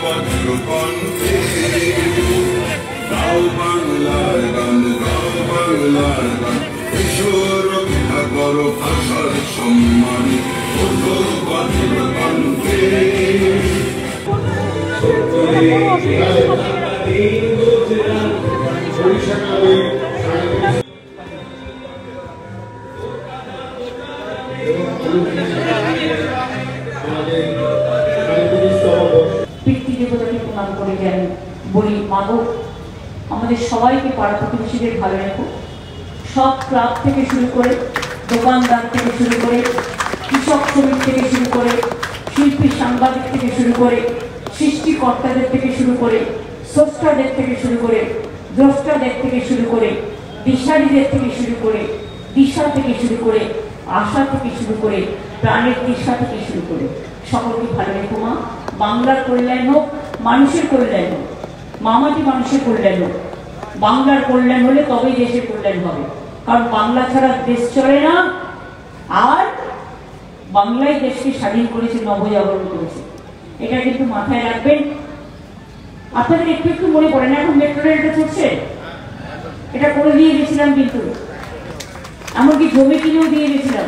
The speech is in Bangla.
বজ্র কণ্ঠে গাও বাংলার গান গাও বাংলার গান এসো রক্ষা করো ভাষার সম্মান ওঠো বজ্র কণ্ঠে পিতৃদেবতাকে প্রণাম করে যান, বলি মাগো আমাদের সবাইকে পাড়া প্রতিবেশীদের ভালো রেখো। সব ক্লাব থেকে শুরু করে, দোকানদার থেকে শুরু করে, কৃষক শ্রমিক থেকে শুরু করে, শিল্পী সাংবাদিক থেকে শুরু করে, সৃষ্টিকর্তাদের থেকে শুরু করে, স্রষ্টাদের থেকে শুরু করে, দ্রষ্টাদের থেকে শুরু করে, দিশারীদের থেকে শুরু করে, দিশা থেকে শুরু করে, আশা থেকে শুরু করে, প্রাণের দিশা থেকে শুরু করে সকলকে ভালো রেখো মা। বাংলার কল্যাণ হোক, মানুষের কল্যাণ হোক, মামাটি মানুষের কল্যাণ হোক। বাংলার কল্যাণ হলে তবেই দেশের কল্যাণ হবে, কারণ বাংলা ছাড়া দেশ চলে না। আর বাংলাই দেশকে স্বাধীন করেছে, নবজাগরণ করেছে, এটা কিন্তু মাথায় রাখবেন। আপনাদের একটু একটু মনে পড়ে না এখন মেট্রো রেলটা চলছে, এটা করে দিয়ে গেছিলাম, কিন্তু এমনকি জমি কিনেও দিয়ে গেছিলাম।